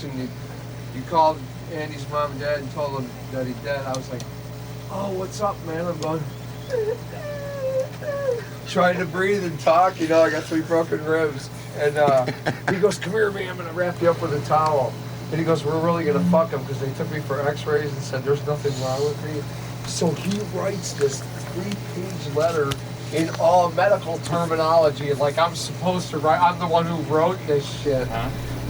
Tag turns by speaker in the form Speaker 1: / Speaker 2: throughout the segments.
Speaker 1: and you called Andy's mom and dad and told them that he's dead. I was like, oh, what's up, man? I'm going, trying to breathe and talk. You know, I got 3 broken ribs. And he goes, come here, man. I'm going to wrap you up with a towel. And he goes, we're really going to fuck him because they took me for x-rays and said there's nothing wrong with me. So he writes this 3-page letter in all medical terminology. Like I'm supposed to write. I'm the one who wrote this shit.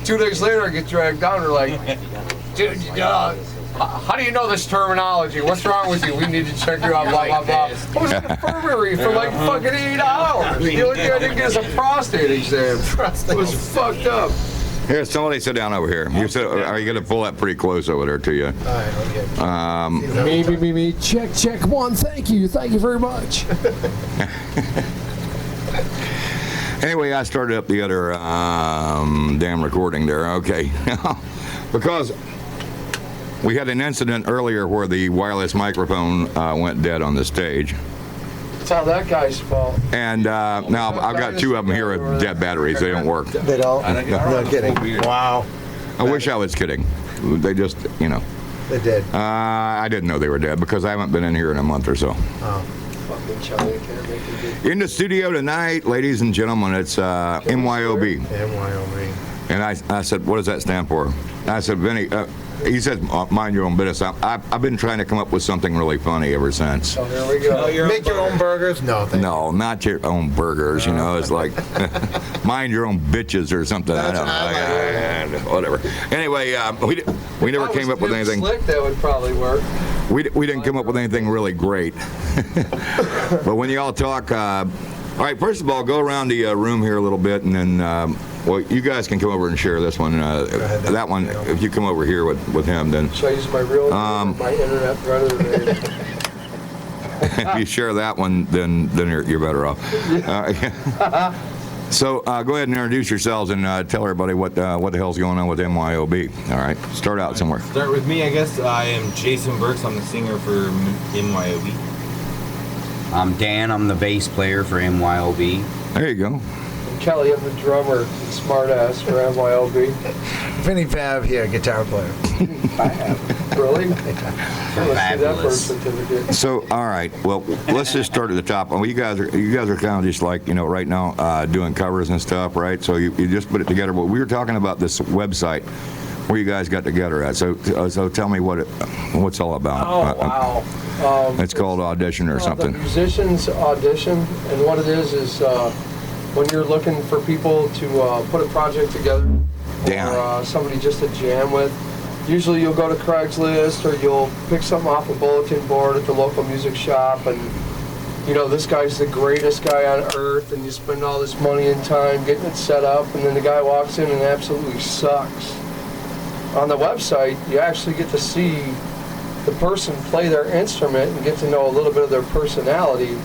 Speaker 1: 2 days later, I get dragged down. They're like, dude, how do you know this terminology? What's wrong with you? We need to check you out, blah, blah, blah. I was in the infirmary for like fucking 8 hours. The only thing I didn't get is a prostate exam. It was fucked up.
Speaker 2: Here, somebody sit down over here. You said, are you going to pull that pretty close over there to you?
Speaker 1: All right, okay. Me. Check 1. Thank you very much.
Speaker 2: Anyway, I started up the other damn recording there. Okay. Because we had an incident earlier where the wireless microphone went dead on the stage.
Speaker 1: It's all that guy's fault.
Speaker 2: And now I've got 2 of them here with dead batteries. They don't work.
Speaker 3: They don't? No kidding. Wow.
Speaker 2: I wish I was kidding. They just, you know.
Speaker 3: They did.
Speaker 2: I didn't know they were dead because I haven't been in here in a month or so.
Speaker 3: Oh.
Speaker 2: In the studio tonight, ladies and gentlemen, it's M.Y.O.B.
Speaker 3: M.Y.O.B.
Speaker 2: And I said, what does that stand for? I said, Vinny, he said, mind your own business. I've been trying to come up with something really funny ever since.
Speaker 1: Oh, there we go.
Speaker 3: Make your own burgers? No, thank
Speaker 2: No, not your own burgers. You know, it's like mind your own bitches or something. I don't know. Whatever. Anyway, we never came up with anything.
Speaker 1: Slick, that would probably work.
Speaker 2: We didn't come up with anything really great. But when you all talk, all right, first of all, go around the room here a little bit, and then, well, you guys can come over and share this one. That one, if you come over here with him, then.
Speaker 1: Should I use my real name, my internet brother name?
Speaker 2: If you share that one, then you're better off. So go ahead and introduce yourselves and tell everybody what the hell's going on with M.Y.O.B. All right, start out somewhere.
Speaker 4: Start with me, I guess. I am Jason Burks. I'm the singer for M.Y.O.B.
Speaker 5: I'm Dan. I'm the bass player for M.Y.O.B.
Speaker 2: There you go.
Speaker 1: And Kelly, I'm the drummer, smartass for M.Y.O.B.
Speaker 3: Vinny Fab here, guitar player.
Speaker 1: Really? Let's see that birth certificate.
Speaker 2: So, all right. Well, let's just start at the top. Well, you guys are kind of just like, you know, right now doing covers and stuff, right? So you just put it together. But we were talking about this website where you guys got together at. So tell me what's all about.
Speaker 1: Oh, wow.
Speaker 2: It's called Audition or something.
Speaker 1: The Musicians Audition, and what it is when you're looking for people to put a project together, or somebody just to jam with. Usually you'll go to Craigslist or you'll pick something off a bulletin board at the local music shop, and you know, this guy's the greatest guy on earth, and you spend all this money and time getting it set up, and then the guy walks in and absolutely sucks. On the website, you actually get to see the person play their instrument and get to know a little bit of their personality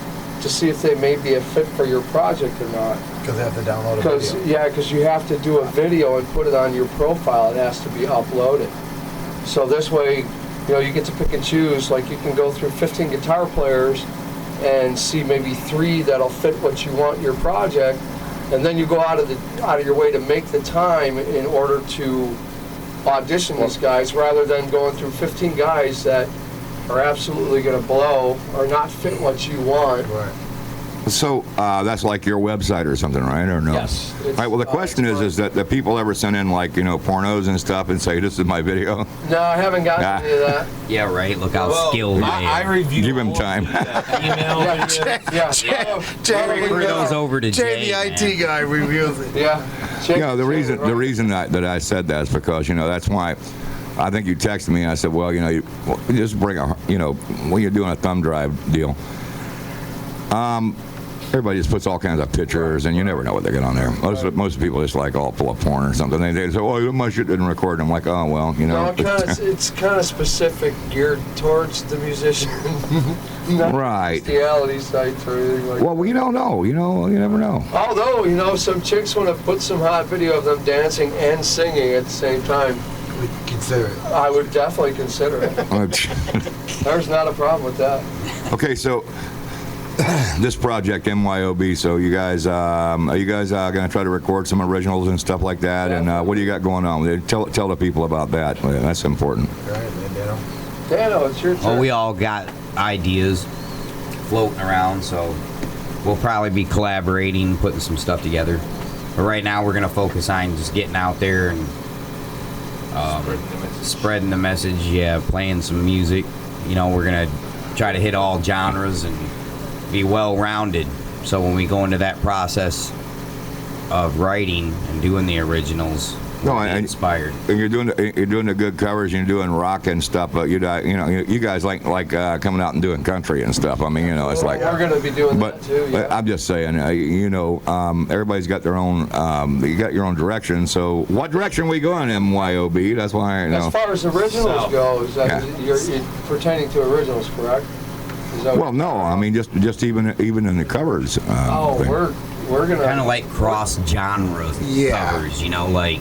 Speaker 1: to see if they may be a fit for your project or not.
Speaker 3: Because they have to download a video.
Speaker 1: Yeah, because you have to do a video and put it on your profile. It has to be uploaded. So this way, you know, you get to pick and choose. Like you can go through 15 guitar players and see maybe 3 that'll fit what you want your project, and then you go out of your way to make the time in order to audition these guys, rather than going through 15 guys that are absolutely going to blow or not fit what you want.
Speaker 3: Right.
Speaker 2: So that's like your website or something, right? Or no?
Speaker 1: Yes.
Speaker 2: All right. Well, the question is that the people ever send in like, you know, pornos and stuff and say this is my video?
Speaker 1: No, I haven't gotten any of that.
Speaker 5: Yeah, right. Look how skilled I am.
Speaker 4: I review.
Speaker 2: Give him time.
Speaker 4: Email.
Speaker 3: Jamie
Speaker 5: goes over to
Speaker 3: Jay,
Speaker 5: Jay,
Speaker 3: the IT guy, reviews it.
Speaker 1: Yeah.
Speaker 2: You know, the reason that I said that is because, you know, that's why I think you texted me and I said, well, you know, you just bring when you're doing a thumb drive deal. Everybody just puts all kinds of pictures, and you never know what they get on there. Most people just like all full of porn or something. They say, "Oh, my shit didn't record." And I'm like, "Oh, well, you know."
Speaker 1: No, it's kind of specific, geared towards the musician, not
Speaker 2: right?
Speaker 1: Bestiality sites or anything like that.
Speaker 2: Well, you don't know. You know, you never know.
Speaker 1: Although, you know, some chicks want to put some hot video of them dancing and singing at the same time.
Speaker 3: We consider it.
Speaker 1: I would definitely consider it. There's not a problem with that.
Speaker 2: Okay, so this project M.Y.O.B. So you guys, are you guys going to try to record some originals and stuff like that? And what do you got going on? Tell the people about that. That's important.
Speaker 3: All right, man, Dano.
Speaker 1: Dano, it's your turn.
Speaker 5: Well, we all got ideas floating around, so we'll probably be collaborating, putting some stuff together. But right now, we're gonna focus on just getting out there and spreading the message. Yeah, playing some music. You know, we're gonna try to hit all genres and be well-rounded. So when we go into that process of writing and doing the originals, we'll be inspired.
Speaker 2: And you're doing the good covers. You're doing rock and stuff. But you guys like coming out and doing country and stuff. I mean, it's like
Speaker 1: we're going to be doing that too. Yeah.
Speaker 2: I'm just saying, everybody's got their own. You got your own direction. So what direction are we going? M.Y.O.B. That's why.
Speaker 1: As far as originals goes, you're pertaining to originals, correct?
Speaker 2: Well, no. I mean, just even in the covers.
Speaker 1: We're gonna
Speaker 5: kind of like cross genre covers. You know, like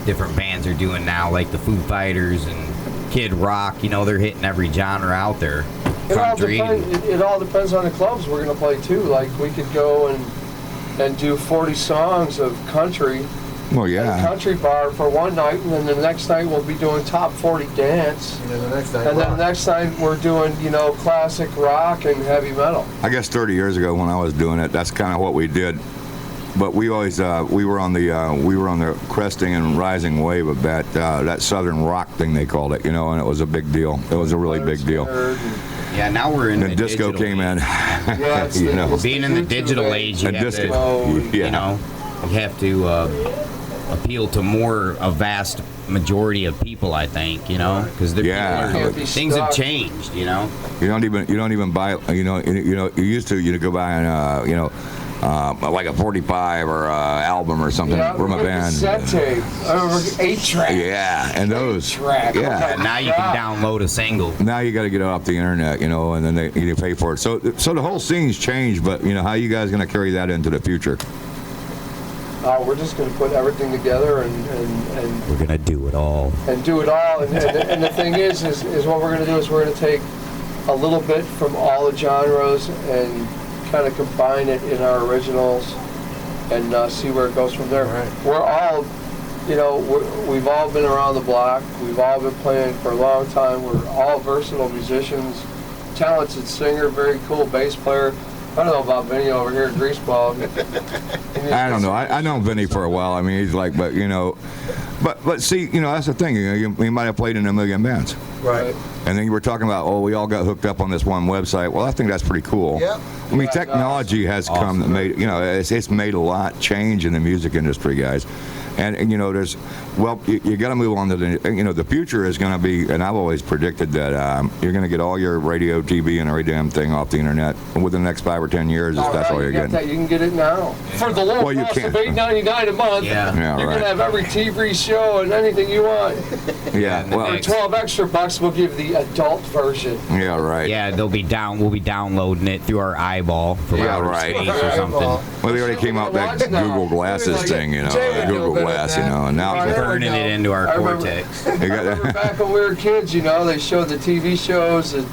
Speaker 5: different bands are doing now, like the Foo Fighters and Kid Rock. You know, they're hitting every genre out there. Country.
Speaker 1: It all depends on the clubs we're gonna play too. Like we could go and do 40 songs of country.
Speaker 2: Well, yeah.
Speaker 1: At a country bar for one night, and then the next night we'll be doing top 40 dance.
Speaker 3: And then the next night,
Speaker 1: then the next night we're doing, classic rock and heavy metal.
Speaker 2: I guess 30 years ago when I was doing it, that's kind of what we did. But we always we were on the cresting and rising wave of that southern rock thing they called it, and it was a big deal. It was a really big deal.
Speaker 5: Yeah, now we're in
Speaker 2: the disco came in.
Speaker 1: Yeah,
Speaker 5: being in the digital age, you have you have to appeal to a vast majority of people, I think, because things have changed, You
Speaker 2: don't even buy, you used to go buy like a 45 or album or something from a band.
Speaker 1: Cassette tape. 8-track.
Speaker 2: Yeah, and those.
Speaker 1: 8-track.
Speaker 2: Yeah.
Speaker 5: Now you can download a single.
Speaker 2: Now you got to get it off the internet, and then you pay for it. So the whole scene's changed, but how you guys going to carry that into the future?
Speaker 1: We're just going to put everything together and
Speaker 5: we're going to do it all.
Speaker 1: And do it all. And the thing is what we're going to do is we're going to take a little bit from all the genres and kind of combine it in our originals and see where it goes from there.
Speaker 3: Right.
Speaker 1: We're all, we've all been around the block. We've all been playing for a long time. We're all versatile musicians, talented singer, very cool bass player. I don't know about Vinny over here at Greaseball.
Speaker 2: I don't know. I know Vinny for a while. I mean, he's like, but see, that's the thing. You might have played in a million bands.
Speaker 3: Right.
Speaker 2: And then you were talking about, we all got hooked up on this one website. Well, I think that's pretty cool.
Speaker 3: Yep.
Speaker 2: I mean, technology has come and made, it's made a lot change in the music industry, guys. And you got to move on to the future is going to be, and I've always predicted that you're going to get all your radio, TV, and every damn thing off the internet within the next 5 or 10 years. That's all you're getting.
Speaker 1: You can get it now for the low cost of $8.99 a month.
Speaker 5: Yeah.
Speaker 1: You're going to have every TV show and anything you want.
Speaker 2: Yeah. Well,
Speaker 1: for 12 extra bucks, we'll give the adult version.
Speaker 2: Yeah. Right.
Speaker 5: Yeah. We'll be downloading it through our eyeball from outer space or something.
Speaker 2: Well, they already came out with that Google Glasses thing, Google Glass, and now
Speaker 5: turning it into our cortex.
Speaker 1: I remember back when we were kids, they showed the TV shows and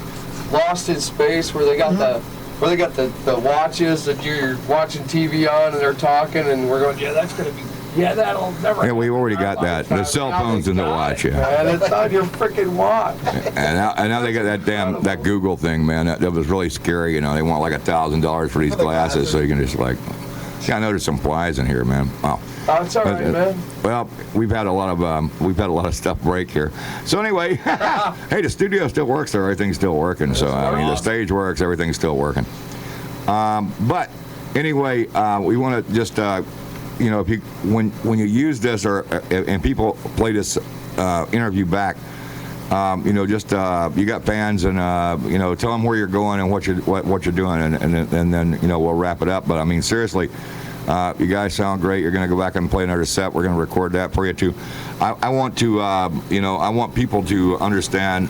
Speaker 1: Lost in Space where they got the watches that you're watching TV on and they're talking and we're going, that'll never.
Speaker 2: Yeah, we've already got that. The cell phone's in the watch,
Speaker 1: And it's on your freaking watch.
Speaker 2: And now they got that Google thing, man. That was really scary. They want like $1,000 for these glasses, so you can just I know there's some flies in here, man. Wow.
Speaker 1: Oh, it's all right, man.
Speaker 2: Well, we've had a lot of stuff break here. So anyway, hey, the studio still works there. Everything's still working. So I mean, the stage works. Everything's still working. But anyway, we want to just if you when you use this and people play this interview back, you got fans and tell them where you're going and what you're doing and then we'll wrap it up. But I mean, seriously. You guys sound great. You're going to go back and play another set. We're going to record that for you too. I want to, I want people to understand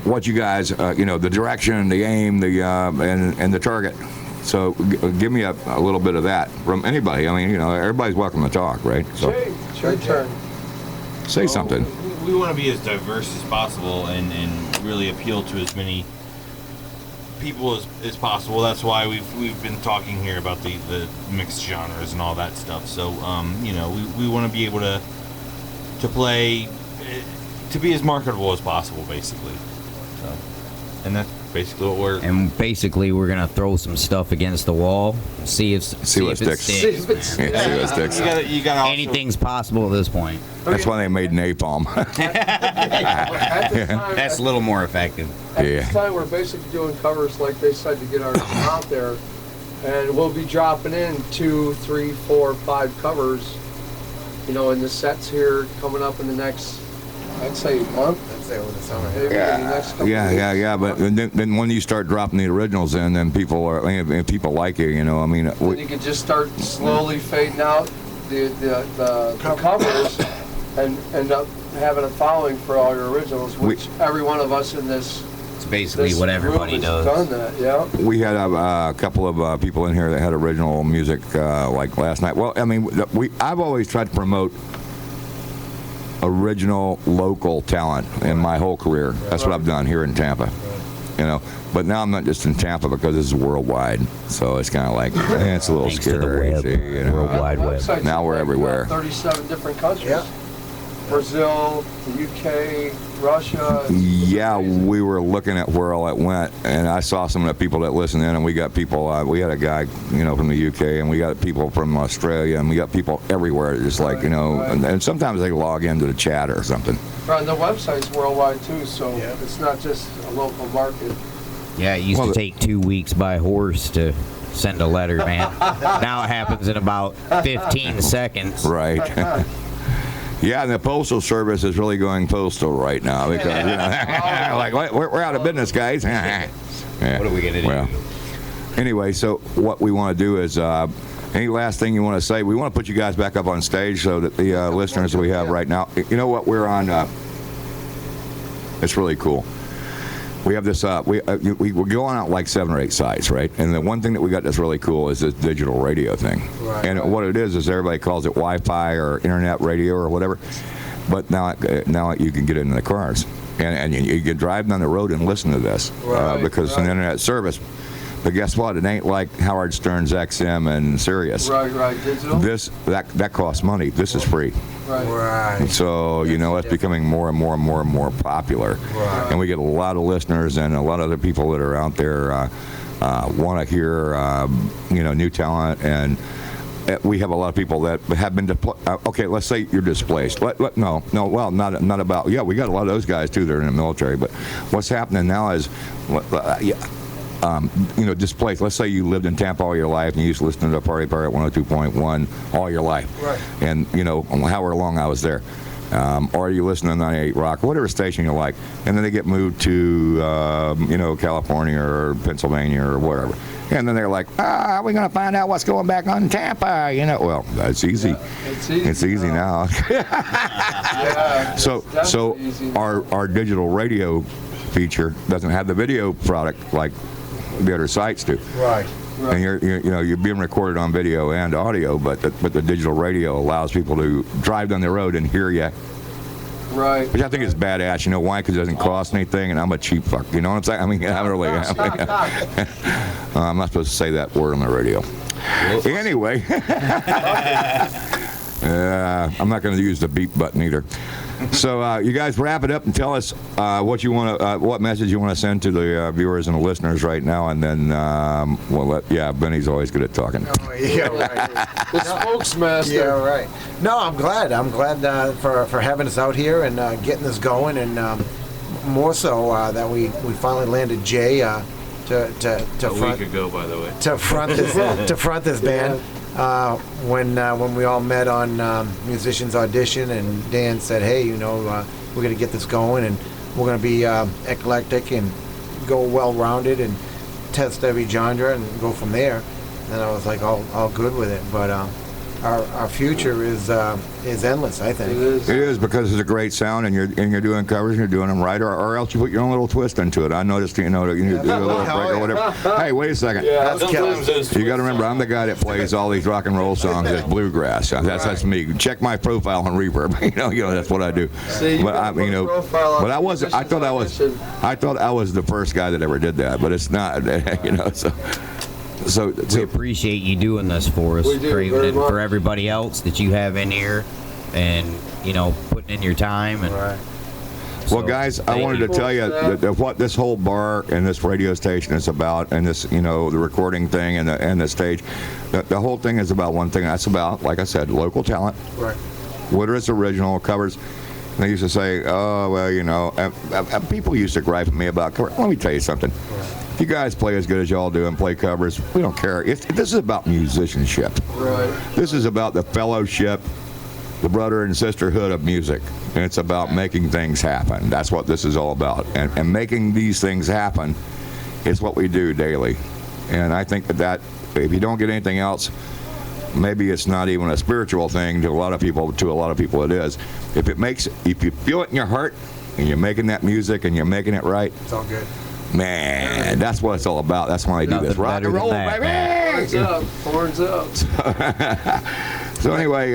Speaker 2: what you guys, the direction, the aim, and the target. So give me a little bit of that from anybody. I mean, everybody's welcome to talk, right? So
Speaker 1: it's your turn.
Speaker 2: Say something.
Speaker 4: We want to be as diverse as possible and really appeal to as many people as possible. That's why we've been talking here about the mixed genres and all that stuff. So you know, we want to be able to play, to be as marketable as possible, basically. So, and that's basically what we're.
Speaker 5: And basically, we're gonna throw some stuff against the wall, see
Speaker 2: what
Speaker 5: if it
Speaker 2: sticks.
Speaker 1: See if it's-
Speaker 2: See what sticks.
Speaker 4: You got
Speaker 5: Anything's possible at this point.
Speaker 2: That's why they made napalm.
Speaker 1: At this time,
Speaker 5: That's a little more effective.
Speaker 1: At
Speaker 2: Yeah.
Speaker 1: this time, we're basically doing covers, like they said, to get our out there, and we'll be dropping in 2, 3, 4, 5 covers, you know, in the sets here coming up in the next, I'd say, month.
Speaker 3: I'd say over the summer.
Speaker 1: Maybe in the next couple
Speaker 2: Yeah,
Speaker 1: weeks.
Speaker 2: yeah. But then when you start dropping the originals in, then people are, if people like it, you know. I mean,
Speaker 1: Then you can just start slowly fading out the covers and end up having a following for all your originals, which every one of us in this.
Speaker 5: It's basically
Speaker 1: this
Speaker 5: what
Speaker 1: group
Speaker 5: everybody
Speaker 1: has
Speaker 5: does.
Speaker 1: done that, yeah.
Speaker 2: we had a couple of people in here that had original music like last night. Well, I mean, I've always tried to promote original local talent in my whole career. That's what I've done here in Tampa. You know, but now I'm not just in Tampa because this is worldwide. So it's kind of like, it's a little
Speaker 5: Thanks to the
Speaker 2: scary.
Speaker 5: web,
Speaker 2: see, you know.
Speaker 5: World Wide Web.
Speaker 1: Websites
Speaker 2: Now we're
Speaker 1: like,
Speaker 2: everywhere.
Speaker 1: 37 different countries.
Speaker 3: Yeah.
Speaker 1: Brazil, the UK, Russia.
Speaker 2: Yeah, we were looking at where all it went, and I saw some of the people that listened in, and we got people, we had a guy, you know, from the UK, and we got people from Australia, and we got people everywhere, just like, you know,
Speaker 1: Right.
Speaker 2: and sometimes they log into the chat or something.
Speaker 1: Right, the website's worldwide too, so
Speaker 3: Yeah.
Speaker 1: it's not just a local market.
Speaker 5: Yeah, it used
Speaker 2: Well,
Speaker 5: to take 2 weeks by horse to send a letter, man. Now it happens in about 15 seconds.
Speaker 2: Right. Yeah, and the postal service is really going postal right now because, you know, like, we're out of business, guys. Yeah.
Speaker 5: What are we gonna do?
Speaker 2: Well, anyway, so what we want to do is, any last thing you want to say? We want to put you guys back up on stage so that the listeners that we have right now, you know what, we're on, it's really cool. We have this, we're going out like 7 or 8 sites, right? And the one thing that we got that's really cool is this digital radio thing.
Speaker 3: Right.
Speaker 2: And what it is everybody calls it Wi-Fi or internet radio or whatever. But now you can get it in the cars. And you can drive down the road and listen to this because it's an internet service. But guess what? It ain't like Howard Stern's XM and Sirius.
Speaker 1: Right, digital.
Speaker 2: That costs money. This is free.
Speaker 1: Right.
Speaker 3: Right.
Speaker 2: So, you know, it's becoming more and more and more and more popular.
Speaker 3: Right.
Speaker 2: And we get a lot of listeners and a lot of other people that are out there want to hear, you know, new talent. And we have a lot of people that have been okay, let's say you're displaced. Well, not about, yeah, we got a lot of those guys too that are in the military. But what's happening now is, you know, displaced. Let's say you lived in Tampa all your life and you used to listen to Party Pirate 102.1 all your life.
Speaker 1: Right.
Speaker 2: And, you know, however long I was there. Or you listen to 98 Rock, whatever station you like. And then they get moved to, you know, California or Pennsylvania or whatever. And then they're like, we're going to find out what's going back on Tampa. You know, well, that's easy.
Speaker 1: Yeah,
Speaker 2: It's easy now.
Speaker 1: Yeah,
Speaker 2: So
Speaker 1: definitely easy.
Speaker 2: our digital radio feature doesn't have the video product like the other sites do.
Speaker 3: Right.
Speaker 2: And you're being recorded on video and audio, but the digital radio allows people to drive down the road and hear you,
Speaker 1: Right.
Speaker 2: which I think is badass. You know why? Because it doesn't cost anything, and I'm a cheap fuck. You know what I'm saying? I mean, I really am. I'm not supposed to say that word on the radio. Anyway, I'm not going to use the beep button either. So you guys wrap it up and tell us what you want to, what message you want to send to the viewers and the listeners right now, and then Benny's always good at talking.
Speaker 3: Oh, yeah, right.
Speaker 1: The spokesmaster.
Speaker 3: Yeah, right. No, I'm glad. I'm glad for having us out here and getting this going, and more so that we finally landed Jay to
Speaker 4: A week ago, by the way.
Speaker 3: to front this band. When we all met on Musicians Audition, and Dan said, hey, you know, we're going to get this going, and we're going to be eclectic and go well-rounded and test every genre and go from there. And I was like, all good with it. But our future is endless. I
Speaker 1: It
Speaker 3: think.
Speaker 1: is.
Speaker 2: It is, because it's a great sound, and you're doing covers, and you're doing them right, or else you put your own little twist into it. I noticed, you know, that you do a little break or whatever. Hey, wait a second.
Speaker 1: Yeah,
Speaker 4: Sometimes those
Speaker 2: You got to remember, I'm the guy that plays all these rock and roll songs as bluegrass. That's me. Check my profile on Reverb. You know, that's what I do.
Speaker 1: See, you
Speaker 2: But
Speaker 1: got
Speaker 2: you know,
Speaker 1: profile on
Speaker 2: but I wasn't. I thought I was the first guy that ever did that, but it's not. You know, so
Speaker 5: We appreciate you doing this for us,
Speaker 1: We do,
Speaker 5: Craven,
Speaker 1: very
Speaker 5: and
Speaker 1: much.
Speaker 5: for everybody else that you have in here, and you know, putting in your time. And
Speaker 1: Right.
Speaker 2: Well,
Speaker 5: so,
Speaker 2: guys, I
Speaker 5: thank
Speaker 2: wanted
Speaker 5: you.
Speaker 2: to tell you that what this whole bar and this radio station is about, and this, you know, the recording thing and the stage, the whole thing is about one thing. That's about, like I said, local talent.
Speaker 3: Right.
Speaker 2: Whether it's original covers. They used to say, oh, well, you know, people used to gripe at me about covers. Let me tell you something. If you guys play as good as y'all do and play covers, we don't care. This is about musicianship.
Speaker 1: Right.
Speaker 2: This is about the fellowship, the brother and sisterhood of music. And it's about making things happen. That's what this is all about. And making these things happen is what we do daily. And I think that if you don't get anything else, maybe it's not even a spiritual thing to a lot of people. To a lot of people, it is. If you feel it in your heart, and you're making that music and you're making it right,
Speaker 3: It's all good.
Speaker 2: man, that's what it's all about. That's why I do
Speaker 5: Nothing
Speaker 2: this. Rock
Speaker 5: better
Speaker 2: and
Speaker 5: than
Speaker 2: roll,
Speaker 5: that,
Speaker 2: baby.
Speaker 1: Horns up.
Speaker 2: So anyway,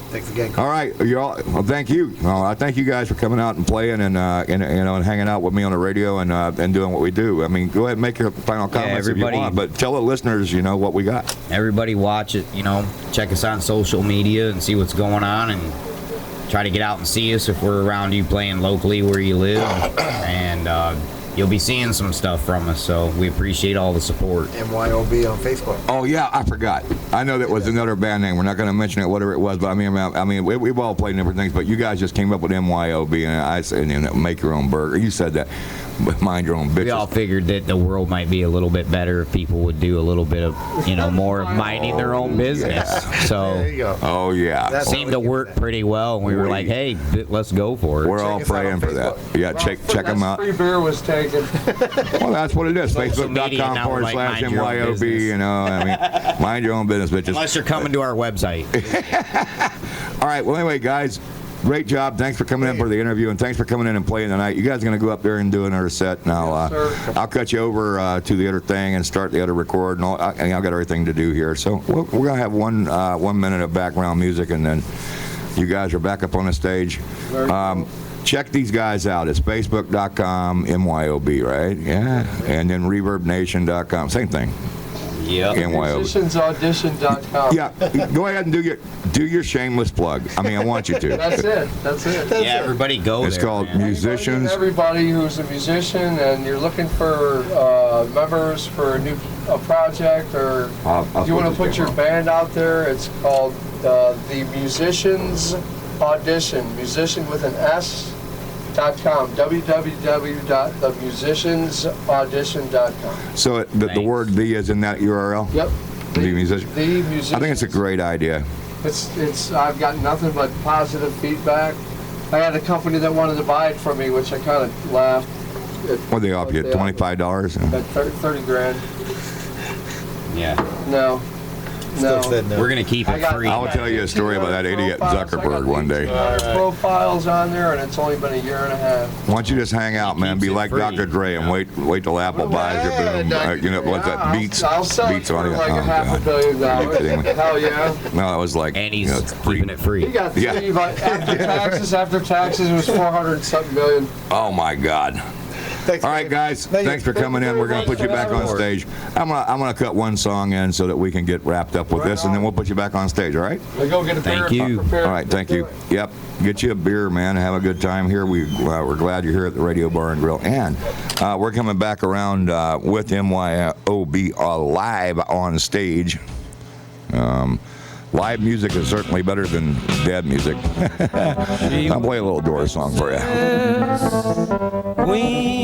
Speaker 3: Thanks again.
Speaker 2: all right, y'all. Well, thank you. Well, I thank you guys for coming out and playing and you know, and hanging out with me on the radio and doing what we do. I mean, go ahead and make your final comments if you
Speaker 5: everybody-
Speaker 2: want, but tell the listeners, you know, what we got.
Speaker 5: Everybody watch it, you know, check us on social media and see what's going on, and try to get out and see us if we're around you playing locally where you live, and you'll be seeing some stuff from us, so we appreciate all the support.
Speaker 3: M.Y.O.B. on Facebook.
Speaker 2: Oh yeah, I forgot. I know that was another band name. We're not going to mention it, whatever it was. But I mean, we've all played different things. But you guys just came up with M.Y.O.B. and I said, you know, make your own burger. You said that. Mind your own
Speaker 5: We all
Speaker 2: bitches.
Speaker 5: figured that the world might be a little bit better if people would do a little bit of, you know, more of minding their own business.
Speaker 3: There
Speaker 5: So
Speaker 3: you go.
Speaker 2: Oh yeah.
Speaker 3: That's-
Speaker 5: seemed to work pretty well, and we were like, hey, let's go for it.
Speaker 2: We're all
Speaker 3: us out on
Speaker 2: praying for that.
Speaker 3: Facebook.
Speaker 2: Yeah, check them out.
Speaker 1: Free beer was taken.
Speaker 2: Well, that's what it is.
Speaker 5: Social media, now we're like,
Speaker 2: Facebook.com/MYOB.
Speaker 5: mind your own
Speaker 2: You
Speaker 5: business.
Speaker 2: know, I mean, mind your own business, bitches.
Speaker 5: Unless you're coming to our website.
Speaker 2: All right. Well, anyway, guys, great job. Thanks for coming in for the interview, and thanks for coming in and playing tonight. You guys are going to go up there and do another set. Now,
Speaker 1: Yes, sir.
Speaker 2: I'll cut you over to the other thing and start the other record, and I've got everything to do here. So we're going to have 1 minute of background music, and then you guys are back up on the stage.
Speaker 1: Very cool.
Speaker 2: Check these guys out. It's facebook.com, MYOB, right? Yeah. And then reverbnation.com. Same thing.
Speaker 5: Yep.
Speaker 2: MYOB.
Speaker 1: Musiciansaudition.com.
Speaker 2: Yeah, go ahead and do your shameless plug. I mean, I want you to.
Speaker 1: That's it. That's it.
Speaker 5: Yeah, everybody go
Speaker 2: It's
Speaker 5: there.
Speaker 2: called
Speaker 5: man.
Speaker 2: Musicians.
Speaker 1: Everybody who's a musician and you're looking for members for a project, or
Speaker 2: I'll
Speaker 1: you want to
Speaker 2: this
Speaker 1: put your
Speaker 2: down.
Speaker 1: band out there, it's called the Musicians Audition. Musician with an S.com. www.themusiciansaudition.com.
Speaker 2: So the
Speaker 5: Thanks.
Speaker 2: word "the" is in that URL.
Speaker 1: Yep.
Speaker 2: The musician.
Speaker 1: The musician.
Speaker 2: I think it's a great idea.
Speaker 1: It's I've got nothing but positive feedback. I had a company that wanted to buy it from me, which I kind of laughed at.
Speaker 2: What do they offer you? $25?
Speaker 1: At 30 grand.
Speaker 5: Yeah.
Speaker 1: No.
Speaker 3: Still
Speaker 1: No.
Speaker 3: said no.
Speaker 5: We're going to keep
Speaker 1: I
Speaker 5: it
Speaker 1: got-
Speaker 5: free.
Speaker 2: I'll tell you a story about that idiot Zuckerberg one day.
Speaker 1: Profiles on there, and it's only been a year and a half.
Speaker 2: Why don't you just hang out, man?
Speaker 5: keeps
Speaker 2: Be
Speaker 5: it
Speaker 2: like
Speaker 5: free.
Speaker 2: Dr. Dre and wait till Apple buys your boom. You know what's that? Beats.
Speaker 1: I'll sell
Speaker 2: Beats
Speaker 1: it for
Speaker 2: on it.
Speaker 1: like
Speaker 2: Oh,
Speaker 1: a half
Speaker 2: God.
Speaker 1: $1 billion.
Speaker 2: Are you kidding me?
Speaker 1: Hell yeah.
Speaker 2: No, it was like.
Speaker 5: And
Speaker 2: you
Speaker 5: he's
Speaker 2: know,
Speaker 5: keeping it
Speaker 1: He
Speaker 5: free.
Speaker 1: got three,
Speaker 2: Yeah.
Speaker 1: but after taxes, it was 400 and something million.
Speaker 2: Oh my God.
Speaker 3: Thanks,
Speaker 2: All right, guys. Thanks for coming in. We're going to put you back on stage. I'm gonna cut one song in so that we can get wrapped up with this, and then we'll put you back on stage. All right?
Speaker 1: We go get a
Speaker 5: Thank
Speaker 1: beer.
Speaker 5: you.
Speaker 1: Prepare.
Speaker 2: All right. Thank you. Yep. Get you a beer, man. Have a good time here. We're glad you're here at the Radio Bar and Grill, and we're coming back around with M.Y.O.B. live on stage. Live music is certainly better than dead music. I'll play a little Doors song for you.
Speaker 6: We